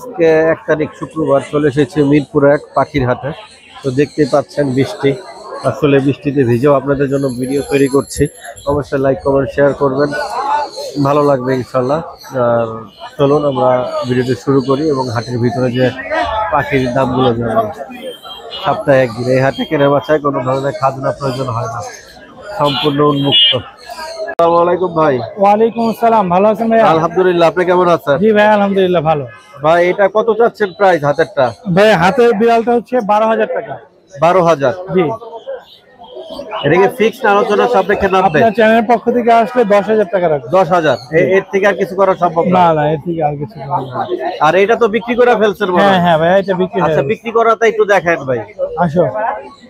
আজকে 1 তারিখ শুক্রবার চলে এসেছে মিরপুর 1 পাখির হাটে। তো দেখতেই পাচ্ছেন বৃষ্টি, আসলে বৃষ্টিতে ভিজেও আপনাদের জন্য ভিডিও তৈরি করছি। অবশ্যই লাইক কমেন্ট শেয়ার করবেন, ভালো লাগবে ইনশাল্লাহ। আর চলুন আমরা ভিডিওটি শুরু করি এবং হাটের ভিতরে যে পাখির দামগুলো জানাই। সপ্তাহে একদিন এই হাটে কেনা বাছায় কোনো ধরনের খাজনা প্রয়োজন হয় না, সম্পূর্ণ উন্মুক্ত। আসসালামু আলাইকুম ভাই। ওয়ালাইকুম আসসালাম, ভালো আছেন ভাই? আলহামদুলিল্লাহ, আপনি কেমন আছেন? জি ভাই আলহামদুলিল্লাহ ভালো। ভাই এটা কত চাচ্ছেন প্রাইস হাতেরটা? ভাই হাতের বিড়ালটা হচ্ছে 12,000 টাকা। 12,000? জি। এটা কি ফিক্সড আলোচনা সাপেক্ষে নামবে? আপনার চ্যানেলের পক্ষ থেকে আসলে 10,000 টাকা রাখবেন। 10,000? এর থেকে আর কিছু করা সম্ভব না? না এর থেকে আর কিছু না। আর এটা তো বিক্রি করে ফেলছেন মনে হয়? হ্যাঁ হ্যাঁ ভাই এটা বিক্রি হয়ে আচ্ছা, গেছে। বিক্রি করাটা একটু দেখেন ভাই। আসো।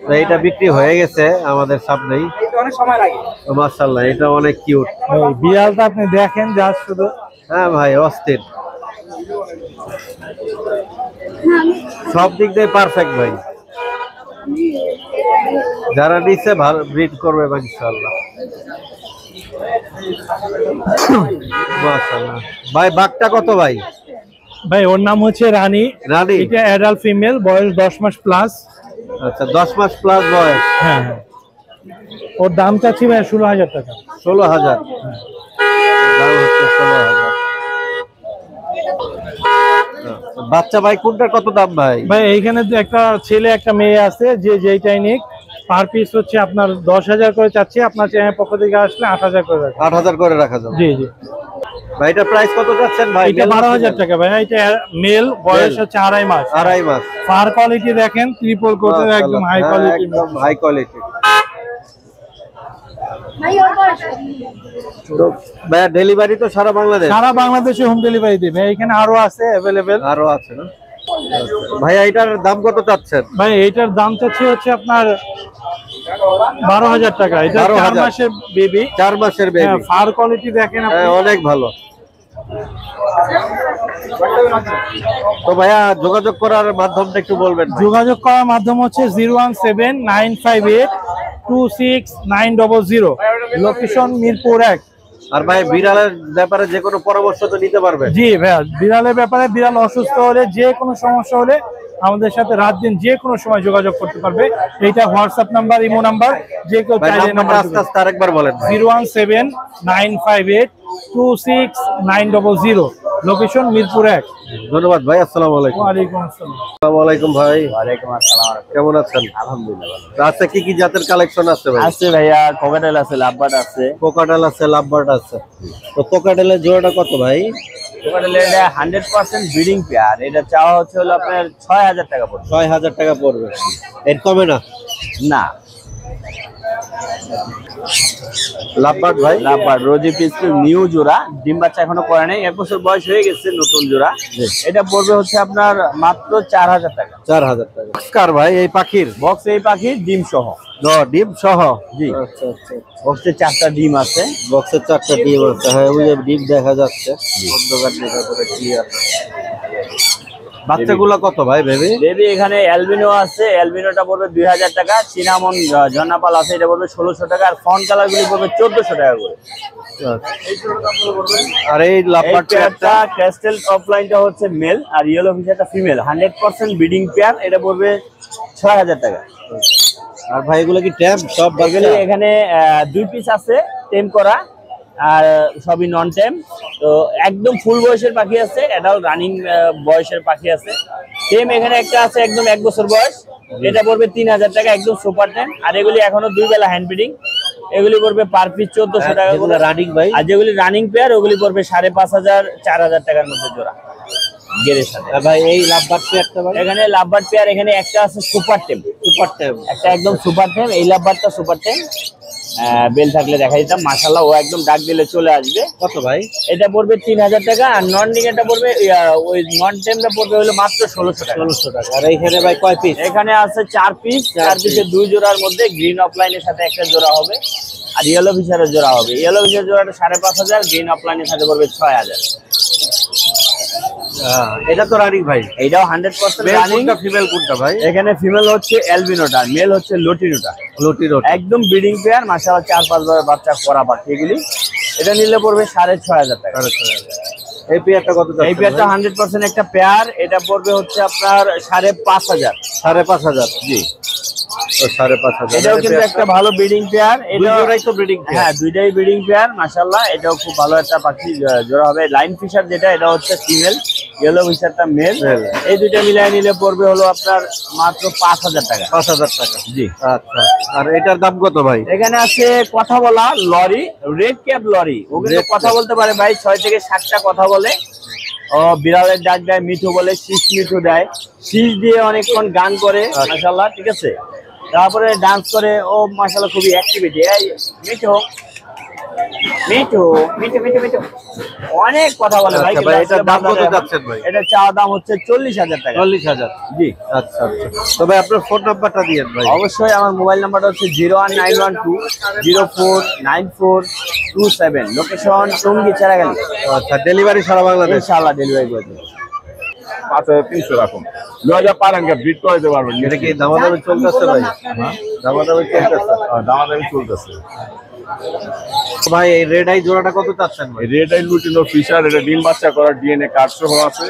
তো এটা বিক্রি হয়ে গেছে আমাদের সামনেই। এটা অনেক সময় লাগে। মাশাআল্লাহ, এটা অনেক কিউট ভাই বিড়ালটা আপনি দেখেন জাস্ট শুধু। হ্যাঁ ভাই, অস্থির, সব দিক দিয়ে পারফেক্ট ভাই। যারা নিচ্ছে ভালো ব্রিড করবে ইনশাআল্লাহ। মাশাআল্লাহ ভাই, বাঘটা কত ভাই? ভাই ওর নাম হচ্ছে রানী। রানী? এটা অ্যাডাল্ট ফিমেল, বয়স 10 মাস প্লাস। আচ্ছা, 10 মাস প্লাস বয়স। হ্যাঁ হ্যাঁ। ওর দাম চাচ্ছি ভাই 16,000 টাকা। 16,000? দাম হচ্ছে 16,000। বাচ্চা ভাই কোনটার কত দাম ভাই? ভাই এইখানে একটা ছেলে একটা মেয়ে আছে, যে যেইটাই নিক পার পিস হচ্ছে আপনার 10,000 করে চাচ্ছি। আপনার চ্যানেলের পক্ষ থেকে আসলে 8,000 করে রাখা। 8,000 করে রাখা যাবে? জি জি। ভাই এটা প্রাইস কত যাচ্ছেন ভাই? এটা 12,000 টাকা ভাই। এটা মেল, বয়স হচ্ছে 2.5 মাস। 2.5 মাস। ফার কোয়ালিটি দেখেন, ট্রিপল কোটের, একদম হাই কোয়ালিটি। একদম হাই কোয়ালিটি। ভাই ডেলিভারি তো সারা বাংলাদেশ? সারা বাংলাদেশে হোম ডেলিভারি দিবে। এখানে আরো আছে अवेलेबल। আরো আছে না? ভাই এটার দাম কত চাচ্ছেন? ভাই এইটার দাম চাচ্ছি হচ্ছে আপনার 12,000 টাকা। এটা 4 মাসের বেবি। 4 মাসের বেবি। হ্যাঁ, ফার কোয়ালিটি দেখেন আপনি, অনেক ভালো। তো ভাইয়া যোগাযোগ করার মাধ্যমটা একটু বলবেন? যোগাযোগ করার মাধ্যম হচ্ছে 017-958-26900, লোকেশন মিরপুর 1। আর ভাই বিড়ালের ব্যাপারে যে কোনো পরামর্শ তো নিতে পারবে? জি ভাইয়া, বিড়ালের ব্যাপারে, বিড়াল অসুস্থ হলে, যে কোনো সমস্যা হলে আমাদের সাথে রাত দিন যে কোনো সময় যোগাযোগ করতে পারবে। এইটা হোয়াটসঅ্যাপ নাম্বার, ইমো নাম্বার, যে কেউ চাইলে নাম্বার। আস্তে আস্তে আরেকবার বলেন। 017-958-26900, লোকেশন মিরপুর 1। ধন্যবাদ ভাই, আসসালামু আলাইকুম। ওয়ালাইকুম আসসালাম। আসসালামু আলাইকুম ভাই। ওয়ালাইকুম আসসালাম। কেমন আছেন? আলহামদুলিল্লাহ। আচ্ছা, কি কি জাতের কালেকশন আছে ভাই? আছে ভাইয়া, কোকাটেল আছে, লাভবার্ড আছে। কোকাটেল আছে, লাভবার্ড আছে। তো কোকাটেলের জোড়াটা কত ভাই? কোকাটেলের এটা 100% ব্রিডিং পেয়ার। এটা চাওয়া হচ্ছে হলো আপনার 6,000 টাকা পড়বে। 6,000 টাকা পড়বে, এর কমে না? না। লাভবার্ড ভাই? লাভবার্ড রোজি পিস্টল নিউ জোড়া, ডিম বাচ্চা এখনো করে নাই, 1 বছর বয়স হয়ে গেছে, নতুন জোড়া। এটা পড়বে হচ্ছে আপনার মাত্র 4,000 টাকা। 4,000 টাকা। কার ভাই এই পাখির? বক্স এই পাখির ডিম সহ। ডিম সহ? জি। আচ্ছা আচ্ছা। বক্সে 4টা ডিম আছে। বক্সে 4টা ডিম আছে। হ্যাঁ, ওই যে ডিম দেখা যাচ্ছে অন্ধকার দেখা করে ক্লিয়ার। বাচ্চাগুলো কত ভাই বেবি? বেবি এখানে অ্যালবিনো আছে, অ্যালবিনোটা পড়বে 2,000 টাকা। সিনামন জর্নাপাল আছে, এটা পড়বে 1,600 টাকা। আর ফন কালার গুলি পড়বে 1,400 টাকা করে। আর এই লাভবার্ডটা ক্যাস্টেল অফলাইনটা হচ্ছে মেল, আর ইয়েলো ফিশারটা ফিমেল। 100% breeding pair. এটা পড়বে 6,000 টাকা। আর ভাই এগুলো কি ট্যাম সব? এগুলি এখানে 2 পিস আছে টেম করা, আর সবই নন টেম। তো একদম ফুল বয়সের পাখি আছে, অ্যাডাল্ট রানিং বয়সের পাখি আছে। টেম এখানে একটা আছে একদম 1 বছর বয়স, এটা পড়বে 3,000 টাকা, একদম সুপার টেম। আর এগুলি এখনো 2 বেলা হ্যান্ড ব্রিডিং, এগুলি পড়বে পার পিস 1,400 টাকা করে রানিং ভাই। আর যেগুলি রানিং পেয়ার ওগুলি পড়বে 5,500 4,000 টাকার মধ্যে জোড়া গেরের সাথে। ভাই এই লাভবার্ড পেয়ারটা ভাই? এখানে লাভবার্ড পেয়ার এখানে একটা আছে সুপার টেম। সুপার টেম একটা একদম সুপার টেম। এই লাভবার্ডটা সুপার টেম, বেল থাকলে দেখা দিতাম, মাশাআল্লাহ ও একদম ডাক দিলে চলে আসবে। কত ভাই? এটা পড়বে 3,000 টাকা। আর নন ডিং এটা পড়বে, ওই নন টেমটা পড়বে হলো মাত্র 1,600 টাকা। 1,600 টাকা। আর এইখানে ভাই কয় পিস? এখানে আছে 4 পিস। 4 পিসে 2 জোড়ার মধ্যে গ্রিন অফলাইনের সাথে একটা জোড়া হবে, আর ইয়েলো ফিশারের জোড়া হবে। ইয়েলো ফিশারের জোড়াটা 5,500, গ্রিন অফলাইনের সাথে পড়বে 6,000। এটা তো রানিং ভাই? এইটাও 100% রানিং। ফিমেল কোনটা ভাই? এখানে ফিমেল হচ্ছে অ্যালবিনোটা, মেল হচ্ছে লটিনোটা। লটিনোটা একদম ব্রিডিং পেয়ার, মাশাআল্লাহ 4-5 বার বাচ্চা করা পাখি এগুলি। এটা নিলে পড়বে 6,500 টাকা। এই পেয়ারটা কত এই পেয়ারটা 100% একটা পেয়ার, এটা পড়বে হচ্ছে আপনার 5,500। 5,500 জি, 5,500 এটাও কিন্তু একটা ভালো ব্রিডিং পেয়ার। এটাই তো ব্রিডিং হ্যাঁ, দুইটাই ব্রিডিং পেয়ার মাশাআল্লাহ। এটাও খুব ভালো একটা পাখি জোড়া হবে। লাইন ফিশার যেটা, এটা হচ্ছে ফিমেল, ইয়েলো ফিশারটা মেল। এই দুইটা মিলিয়ে নিলে পড়বে হলো আপনার মাত্র 5,000 টাকা। 5,000 টাকা। জি, আচ্ছা, আর এটার দাম কত ভাই? এখানে আছে কথা বলা লরি, রেড ক্যাপ লরি। ও কিন্তু কথা বলতে পারে ভাই, 6 থেকে 7টা কথা বলে। ও বিড়ালের ডাক দেয়, মিঠু বলে, শীষ মিঠু দেয়, শীষ দিয়ে অনেকক্ষণ গান করে মাশাআল্লাহ, ঠিক আছে। তারপরে ডান্স করে, ও মাশাআল্লাহ খুবই অ্যাক্টিভিটি। এই মিঠু মিঠু মিঠু মিঠু মিঠু অনেক কথা বলে ভাই। এটার দাম কত যাচ্ছেন ভাই? এটা চাওয়া দাম হচ্ছে 40,000 টাকা। 40,000। জি, আচ্ছা আচ্ছা, তবে আপনার ফোন নাম্বারটা দিয়েন ভাই। অবশ্যই। আমার মোবাইল নাম্বারটা হচ্ছে 01912049427, লোকেশন টঙ্গী চেরাগালি। আচ্ছা, ডেলিভারি সারা বাংলাদেশ? ইনশাআল্লাহ ডেলিভারি করে দেব। 5,300 রাখুন, 2,000 পারেন ব্রিড করে দিতে পারবেন। এটা কি দামাদামি চলতেছে ভাই? দামাদামি চলতেছে? দামাদামি চলতেছে ভাই এই রেড আই জোড়াটা কত চাচ্ছেন ভাই? রেড আই লুটিনো ফিশার, এটা ডিম বাচ্চা করার ডিএনএ কার্ড সহ আছে।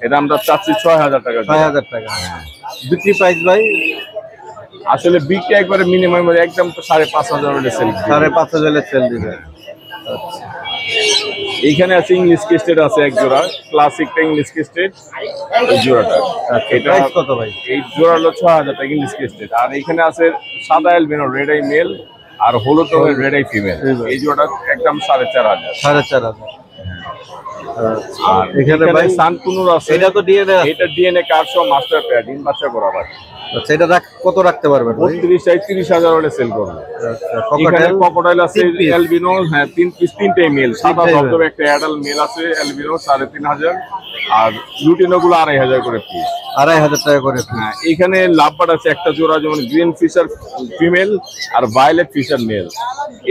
এটা আমরা চাচ্ছি 6,000 টাকা। 6,000 টাকা। বিক্রি প্রাইস ভাই? আসলে বিক্রি একবারে মিনিমাম একদম তো 5,500 হলে সেল। 5,500 হলে সেল দিবে। এইখানে আছে ইংলিশ ক্রিস্টেড আছে এক জোড়া, ক্লাসিকটা ইংলিশ ক্রিস্টেড এই জোড়াটা। এটা প্রাইস কত ভাই? এই জোড়া হলো 6,000 টাকা ইংলিশ ক্রিস্টেড। আর এখানে আছে সাদা এলবিনো রেড আই মেল আর হলুদ রঙের রেড আই ফিমেল। এই জোড়াটা একদম 4,500। 4,500। আর এখানে ভাই সানকুনুর আছে, এটা তো ডিএনএ, এটা ডিএনএ কার্ড সহ মাস্টার পেয়ার, ডিম বাচ্চা করা ভাই। আচ্ছা, এটা কত রাখতে পারবেন ভাই? 32,000 হলে সেল করবে। ককাটেল ককোডাইল আছে এলবিনো, হ্যাঁ 3 পিস, 3টাই মেল। সাদা ধবধবে একটা অ্যাডাল্ট মেল আছে এলবিনো 3,500। আর লুটিনো গুলো 2,500 করে পিস। 2,500 টাকা করে। হ্যাঁ, এখানে লাভবাট আছে একটা জোড়া, যেমন গ্রিন ফিশার ফিমেল আর ভায়োলেট ফিশার মেল।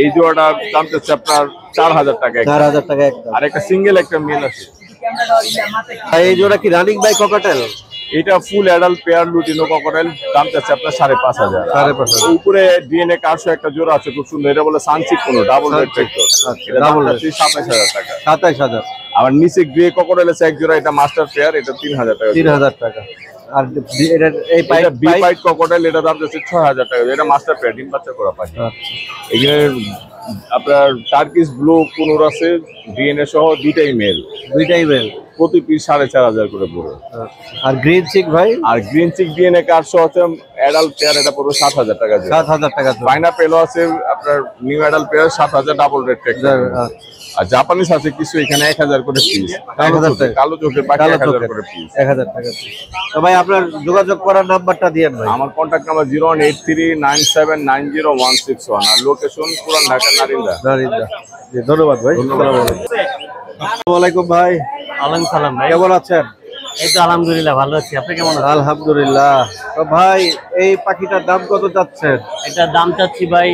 এই জোড়াটা দাম চাচ্ছে আপনার 4,000 টাকা। 4,000 টাকা একদম। আর একটা সিঙ্গেল একটা মেল আছে। এই জোড়া কি রানিং বাই ককাটেল? এটা ফুল অ্যাডাল্ট পেয়ার লুটিনো ককোডাইল, দাম চাচ্ছে আপনার 5,500। 5,500। উপরে ডিএনএ কার্ড সহ একটা জোড়া আছে খুব সুন্দর, এটা বলে সানচিক কোনো ডাবল রেড ফ্যাক্টর। এটা দাম হচ্ছে 27,000 টাকা। 27,000। আবার নিচে গ্রে ককোডাইল আছে এক জোড়া, এটা মাস্টার পেয়ার, এটা 3,000 টাকা। 3,000 টাকা। আর এটা এই এটা বি পাইট ককোডাইল, এটা দাম যাচ্ছে 6,000 টাকা। এটা মাস্টার পেয়ার, ডিম বাচ্চা করা পাখি। এখানে আপনার টার্কিশ ব্লু কুনুর আছে ডিএনএ সহ, দুইটাই মেল। প্রতি পিস 4,500 করে পড়ে। আর গ্রিন চিক ভাই? আর গ্রিন চিক ডিএনএ কার্ড সহ হচ্ছে অ্যাডাল্ট পেয়ার, এটা পড়বে 7,000 টাকা। 7,000 টাকা। পাইনাপেল আছে আপনার new adult pair 7,000 double red factor. আর জাপানিজ আছে কিছু, এখানে 1,000 করে পিস। 1,000 টাকা। কালো চোখের পাখি 1,000 করে পিস। 1,000 টাকা। তো ভাই আপনার যোগাযোগ করার নাম্বারটা দিয়েন ভাই। আমার কন্ট্যাক্ট নাম্বার 01839790161। আর লোকেশন পুরান ঢাকা নারিন্দা। জি, ধন্যবাদ ভাই। আসসালামু আলাইকুম ভাই। ওয়ালাইকুম সালাম ভাই, কেমন আছেন? এই তো আলহামদুলিল্লাহ ভালো আছি। আপনি কেমন আছেন? আলহামদুলিল্লাহ। তো ভাই এই পাখিটার দাম কত যাচ্ছেন? এটার দাম চাচ্ছি ভাই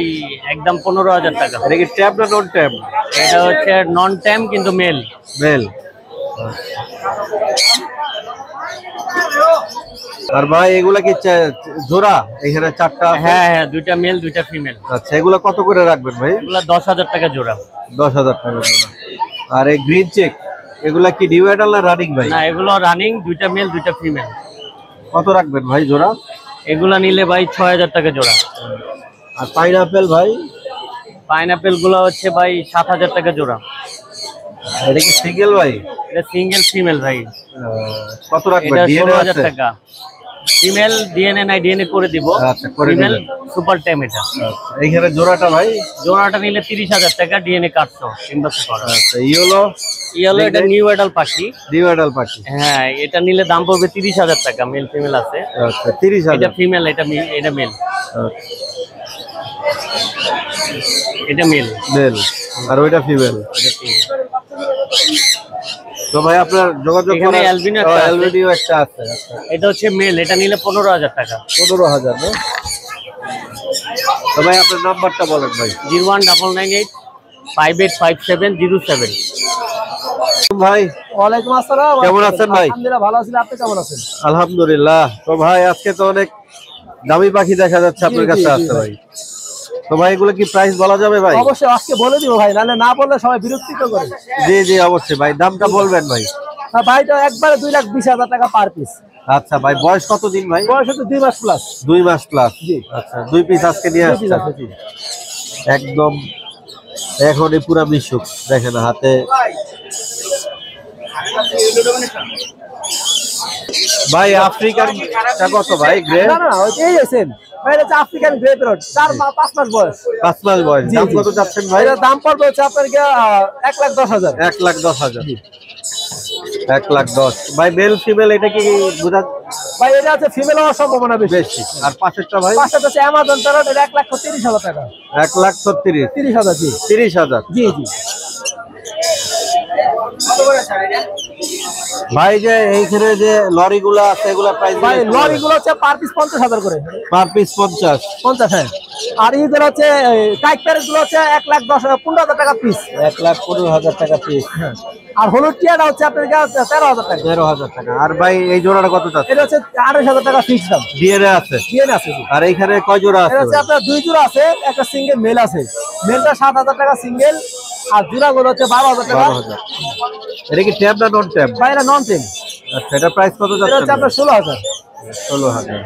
একদম 15,000 টাকা। এটা কি ট্যাব না নন ট্যাব? এটা হচ্ছে নন টাইম কিন্তু মেল। আর ভাই এগুলা কি জোড়া? এখানে 4টা। হ্যাঁ হ্যাঁ, 2টা মেল 2টা ফিমেল। আচ্ছা, এগুলা কত করে রাখবেন ভাই? এগুলা 10,000 টাকা জোড়া। 10,000 টাকা জোড়া। আর এই গ্রিন চেক এগুলা কি নিউ অ্যাডাল্ট না রানিং ভাই? না, এগুলো রানিং, 2টা মেল 2টা ফিমেল। কত রাখবেন ভাই জোড়া? এগুলা নিলে ভাই 6,000 টাকা জোড়া। আর পাইনাপেল ভাই? পাইনাপেল গুলো হচ্ছে ভাই 7,000 টাকা জোড়া। এটা কি সিঙ্গেল ভাই? এটা সিঙ্গেল ফিমেল ভাই। কত রাখবেন? এটা ডিএনএ 16,000 আছে? টাকা। ফিমেল ডিএনএ নাই, ডিএনএ করে দিব। আচ্ছা, করে ফিমেল দিবেন। সুপার টাইম এটা। এইখানে জোড়াটা ভাই? জোড়াটা নিলে 30,000 টাকা, ডিএনএ কাটছো ইনবক্স করা। আচ্ছা, ইয়েলো? ইয়েলো এটা নিউ অ্যাডাল্ট পাখি। নিউ অ্যাডাল্ট পাখি। হ্যাঁ, এটা নিলে দাম পড়বে 30,000 টাকা। মেল ফিমেল আছে। আচ্ছা, 30,000। এটা ফিমেল, এটা মেল। এটা মেল। আর ওইটা ফিমেল। এটা ফিমেল। তো ভাই আপনার যোগাযোগ এখানে করার অ্যালবিনো একটা আছে। অ্যালবিনো একটা আছে। এটা হচ্ছে মেল, এটা নিলে 15,000 টাকা। 15,000 না? তো ভাই আপনার নাম্বারটা বলেন ভাই। 01998585707। ভাই ওয়ালাইকুম আসসালাম। কেমন আছেন ভাই? আলহামদুলিল্লাহ ভালো আছি। আপনি কেমন আছেন? আলহামদুলিল্লাহ। তো ভাই আজকে তো অনেক দামি পাখি দেখা যাচ্ছে আপনার কাছে আছে ভাই। তো ভাই এগুলো কি প্রাইস বলা যাবে ভাই? অবশ্যই আজকে বলে দিব ভাই, নাহলে না বললে সবাই বিরক্তিত করে। জি জি অবশ্যই ভাই, দামটা বলবেন ভাই। ভাইটা একবারে 2,20,000 টাকা পার পিস। আচ্ছা ভাই, বয়স কতদিন ভাই? বয়স হচ্ছে 2 মাস প্লাস। 2 মাস প্লাস। জি। আচ্ছা 2 পিস আজকে নিয়ে আসছেন। একদম এখনই পুরা মিশুক, দেখেন হাতে। ভাই আফ্রিকান কত ভাই গ্রে? না না ওইটাই আছেন ভাই, এটা হচ্ছে আফ্রিকান গ্রে প্যারট, 5 মাস বয়স। 5 মাস বয়স। দাম কত যাচ্ছেন ভাই? এর দাম পড়বে হচ্ছে আপনার 1,10,000। 1,10,000। 1,10,000 ভাই। মেল ফিমেল এটা কি বুঝা? ভাই এটা আছে ফিমেল হওয়ার সম্ভাবনা বেশি। আর পাশেরটা ভাই? পাশেরটা হচ্ছে অ্যামাজন প্যারট, এটা 1,30,000 টাকা। 1,30,000। 30,000 জি। 30,000 জি জি। ভাই যে এইখানে যে লরি গুলা আছে এগুলা প্রাইস? ভাই লরি গুলো হচ্ছে পার পিস 50,000 করে। Per piece 50। 50 হ্যাঁ। আর ইদের হচ্ছে কাইক প্যারট গুলো হচ্ছে 1,15,000 টাকা পিস। 1,15,000 টাকা পিস। আর হলুদ টিয়াটা হচ্ছে আপনার 13,000 টাকা। 13,000 টাকা। আর ভাই এই জোড়াটা কত যাচ্ছে? এটা হচ্ছে 28,000 টাকা ফিক্স দাম। ডিএনএ আছে? ডিএনএ আছে জি। আর এইখানে কয় জোড়া আছে? এটা হচ্ছে আপনার 2 জোড়া আছে, একটা সিঙ্গেল মেল আছে। মেলটা 7,000 টাকা সিঙ্গেল, আর জোড়া গুলো হচ্ছে 12,000 টাকা। 12,000। এটা কি ট্যাব না নন ট্যাব? ভাই এটা নন টেম। আচ্ছা এটা প্রাইস কত এটা যাচ্ছে? হচ্ছে আপনার 16,000। 16,000।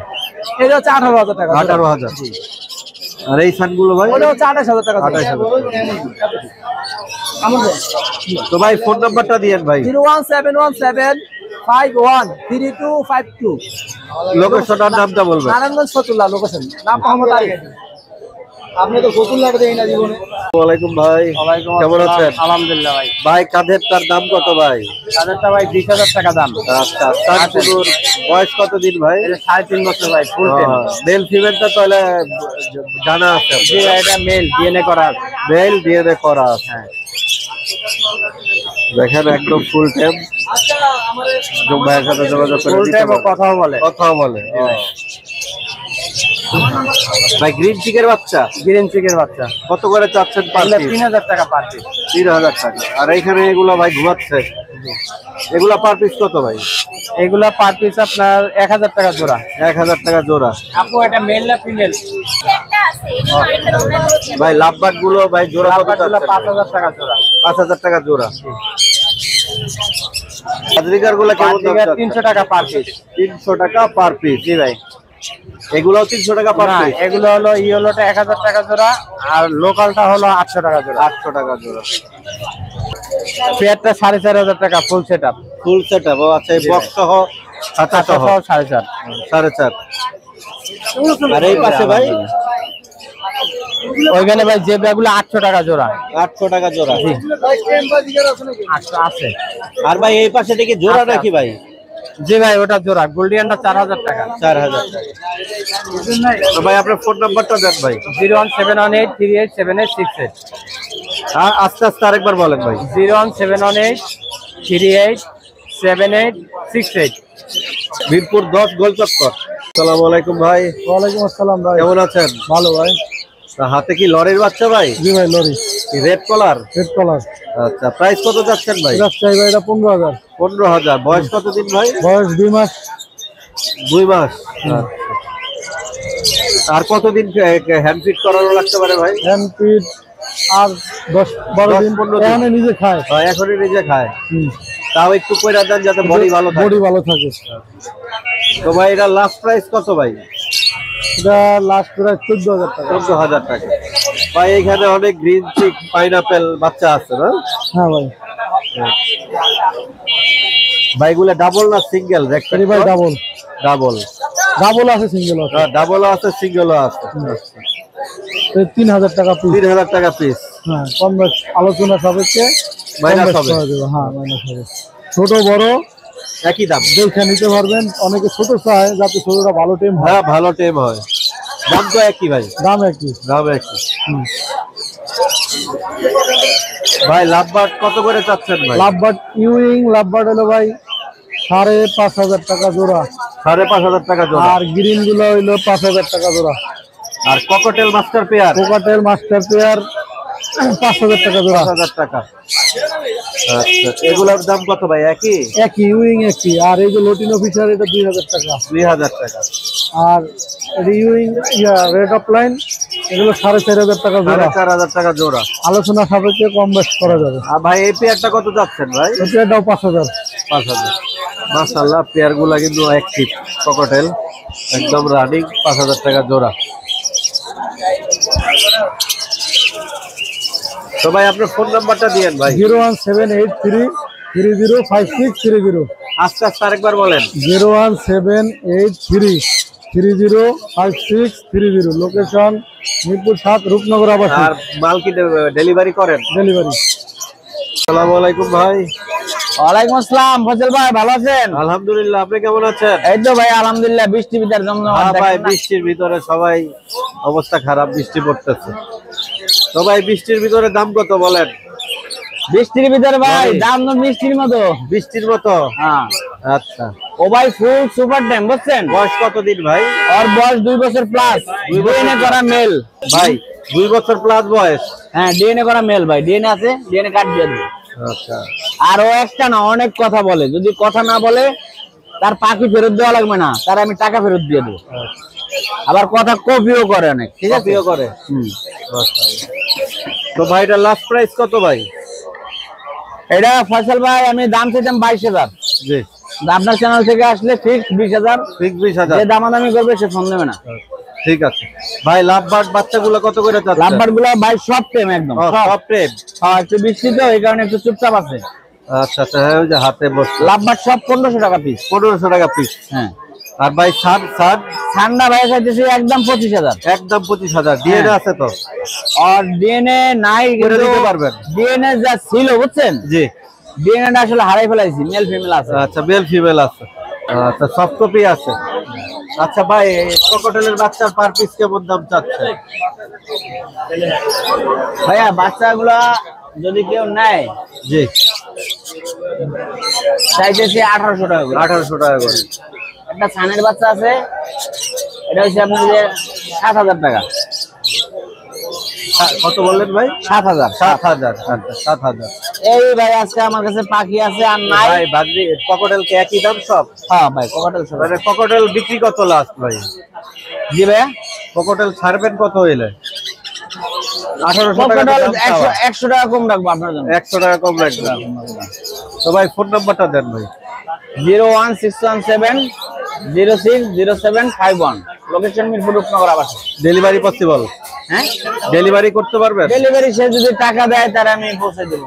এটা হচ্ছে 18,000 টাকা। 18,000। আর এই সানগুলো ভাই? ওটা হচ্ছে 28,000 টাকা। 28,000। তো ভাই ফোন নাম্বারটা দিয়েন ভাই। 01717513252। লোকেশন আর নামটা বলবেন। নারায়ণগঞ্জ ফতুল্লাহ লোকেশন, নাম মোহাম্মদ আলী। আপনি তো ফতুল্লাহ দেই না জীবনে। ওয়ালাইকুম ভাই, কেমন আছেন? আলহামদুলিল্লাহ ভাই। ভাই কাঁধের তার দাম কত ভাই? তাদেরটা ভাই 20,000 টাকা দাম। আচ্ছা তার গরুর বয়স কত দিন ভাই? এটা 3.5 বছর ভাই, ফুল টেম। মেল ফিমেলটা তাহলে জানা আছে? জি এটা মেল, ডিএনএ করা আছে। মেল ডিএনএ করা আছে। দেখেন একদম ফুল টেম। ভাইয়ের সাথে যোগাযোগ করে ফুল টেম ও কথাও বলে। কথাও বলে। ভাই গ্রিন চিকের বাচ্চা? গ্রিন চিকের বাচ্চা কত করে চাচ্ছেন পার পিস? 3,000 টাকা পার পিস। 3,000 টাকা। আর এইখানে এগুলো ভাই ঘুমাচ্ছে, এগুলা পার পিস কত ভাই? এগুলা পার পিস আপনার 1,000 টাকা জোড়া। 1,000 টাকা জোড়া। আপু এটা মেল না ফিমেল? ভাই লাভবাট গুলো ভাই জোড়া কত লাভবাটগুলো চাচ্ছেন? 5,000 টাকা জোড়া। 5,000 টাকা জোড়া। আজরিকার গুলো কেমন দাম চাচ্ছেন? 300 টাকা পার পিস। 300 টাকা পার পিস। জি ভাই। এগুলাও 300 টাকা পার না পিস? এগুলো হলো ইয়েলোটা 1,000 টাকা জোড়া, আর লোকালটা হলো 800 টাকা জোড়া। 800 টাকা জোড়া। পেয়ারটা 4,500 টাকা ফুল সেটআপ। Full setup. ও আচ্ছা, এই বক্স সহ ছাতা সহ 4,500। 4.5। আর এই পাশে ভাই? ওইখানে ভাই যে ব্যাগগুলো 800 টাকা জোড়া। 800 টাকা জোড়া। 800 আছে। আর ভাই এই পাশে দেখি জোড়া নাকি ভাই? জি ভাই ওটা জোড়া। গোল্ডিয়ানটা 4,000 টাকা। 4,000 টাকা। তো ভাই আপনার ফোন নাম্বারটা দেন ভাই। 01718387868। আর আস্তে আস্তে আরেকবার বলেন ভাই। 01718387868। মিরপুর 10 গোল চক্কর। আসসালামু আলাইকুম ভাই। ওয়ালাইকুম আসসালাম ভাই। কেমন আছেন? ভালো ভাই। তা হাতে কি লরির বাচ্চা ভাই? জি ভাই লরি। রেড কলার? রেড কলার। আচ্ছা প্রাইস কত যাচ্ছেন ভাই? এটা চাই ভাই, এটা 15,000। 15,000। বয়স কতদিন ভাই? বয়স 2 মাস। 2 মাস। আর কতদিন হ্যান্ড ফিট করানো লাগতে পারে ভাই? হ্যান্ড ফিড আর 10-12 দিন 15 দিন। এখানে নিজে খায়। এখনই নিজে খায়। তাও একটু কইরা দেন যাতে বডি ভালো থাকে। বডি ভালো থাকে। তো ভাই এটা লাস্ট প্রাইস কত ভাই? এটা লাস্ট প্রাইস 14,000 টাকা। 14,000 টাকা। ভাই এখানে অনেক গ্রিন চিক পাইনাপেল বাচ্চা আছে না? হ্যাঁ ভাই। ভাইগুলো ডাবল না সিঙ্গেল? এটি ভাই ডাবল। ডাবল। ডাবল আছে, সিঙ্গেল আছে। ডাবলও আছে, সিঙ্গেলও আছে। 3,000 টাকা পিস। 3,000 টাকা পিস। হ্যাঁ কম বেশ আলোচনা সাপেক্ষে মাইনাস কম বেশ হবে। করা যাবে। হ্যাঁ মাইনাস হবে। ছোট বড় একই দাম। দেখে নিতে পারবেন। অনেকে ছোট চায় যাতে ছোটটা ভালো টেম হয়। হ্যাঁ ভালো টেম হয়। দাম তো একই ভাই? দাম একই। দাম একই। ভাই লাভবার্ড কত করে চাচ্ছেন ভাই? লাভবার্ড ইউইং লাভবার্ড হলো ভাই 5,500 টাকা জোড়া। 5,500 টাকা জোড়া। আর গ্রিন গুলো হইলো 5,000 টাকা জোড়া। আর cockatiel master pair? Cockatiel master pair 5,000 টাকা জোড়া। 5,000 টাকা। আচ্ছা এগুলোর দাম কত ভাই? একই? একই ইউইং একই। আর এই যে লটিন অফিসার এটা 2,000 টাকা। 2,000 টাকা। আর ইউইং রেড অফ লাইন এগুলো 4,500 টাকা জোড়া। 4,500 টাকা জোড়া। আলোচনা সাপেক্ষে কম বেশ করা যাবে। আর ভাই এই পেয়ারটা কত যাচ্ছেন ভাই? এই পেয়ারটাও 5,000। 5,000। মাশাআল্লাহ পেয়ার গুলা কিন্তু অ্যাক্টিভ ককটেল, একদম রানিং। 5,000 টাকা জোড়া। তো ভাই আপনার ফোন নাম্বারটা দিয়েন ভাই। 01783305630। আস্তে আস্তে আরেকবার বলেন। 01783305630। লোকেশন মিরপুর 7 রূপনগর আবাসিক। আর মাল কি ডেলিভারি করেন? ডেলিভারি। আসসালামু আলাইকুম ভাই। ওয়ালাইকুম আসসালাম ফজল ভাই, ভালো আছেন? আলহামদুলিল্লাহ, আপনি কেমন আছেন? এই তো ভাই আলহামদুলিল্লাহ, বৃষ্টি বিদার জমজমাট। হ্যাঁ ভাই, দেখেন না? বৃষ্টির ভিতরে সবাই অবস্থা খারাপ, বৃষ্টি পড়তেছে। তো ভাই বৃষ্টির ভিতরে দাম কত বলেন? বৃষ্টির ভিতরে ভাই ভাই। দাম তো বৃষ্টির মতো। বৃষ্টির মতো? হ্যাঁ। আচ্ছা, ও ভাই ফুল সুপার টাইম, বুঝছেন? বয়স কতদিন ভাই? ওর বয়স 2 বছর প্লাস। 2 বছর ডিএনএ করা মেল ভাই। 2 বছর প্লাস বয়স? হ্যাঁ, ডিএনএ করা মেল ভাই। ডিএনএ আছে, ডিএনএ কার্ড দিয়ে দেব। আচ্ছা। আর ও একটা না, অনেক কথা বলে। যদি কথা না বলে তার পাখি ফেরত দেওয়া লাগবে না, তার আমি টাকা ফেরত দিয়ে দেবো। আবার কথা কপিও করে অনেক, ঠিক আছে? কপিও করে? হুম। তো ভাই এটা লাস্ট প্রাইস কত ভাই? এটা ফয়সাল ভাই আমি দাম চাইতাম 22,000। জি। আপনার চ্যানেল থেকে আসলে ফিক্স 20,000। ঠিক 20,000। যে দামাদামি করবে সে ফোন দেবে না। ঠিক আছে ভাই। লাভবার্ড বাচ্চাগুলো কত করে যাচ্ছে? লাভবার গুলা ভাই সব টেম একদম সব টেপ? হ্যাঁ, একটু বৃষ্টি তো এই কারণে একটু চুপচাপ আছে। আচ্ছা আচ্ছা, হ্যাঁ ওই যে হাতে বসে। লাভবার সব 1500 টাকা পিস। 1500 টাকা পিস? হ্যাঁ। আর ভাই সার সার? ঠান্ডা ভাই চাইতেছি একদম 25,000। একদম 25,000। ডিএনএ আছে তো? আর ডিএনএ নাই, করে দিতে পারবেন? ডিএনএ যা ছিল বুঝছেন, জি। ডিএনএ টা আসলে হারাই ফেলাইছি। মেল ফিমেল আছে। আচ্ছা, মেল ফিমেল আছে। আচ্ছা, সফট কপি আছে। আচ্ছা ভাই, ক্রোকোডাইলের বাচ্চার পার পিস কেমন দাম চাচ্ছে? ভাইয়া বাচ্চাগুলা যদি কেউ নেয় জি। চাইতেছি 1800 টাকা করে। 1800 টাকা করে। একটা ছানের বাচ্চা আছে, এটা হচ্ছে আপনার যে 7,000 টাকা। কত বললেন ভাই? 7,000। 7,000। আচ্ছা, 7,000। এই ভাই আজকে আমার কাছে পাখি আছে আর নাই। ভাই বাগরি ক্রোকোডাইল কি একই দাম সব? হ্যাঁ ভাই, কোকাটেল সব। মানে ক্রোকোডাইল বিক্রি কত লাস্ট ভাই? জি ভাইয়া, ক্রোকোডাইল ছাড়বেন কত হইলে? 1800 টাকা কোকাটেল দাম চাওয়া। 100 টাকা কম রাখবো আপনার জন্য। 100 টাকা কম রাখবেন। তো ভাই ফোন নাম্বারটা দেন ভাই। 01617060751। লোকেশন মিরপুর রূপনগর আবাসিক। Delivery possible? হ্যাঁ, ডেলিভারি করতে পারবেন? ডেলিভারি সে যদি টাকা দেয় তার আমি পৌঁছে দেবো।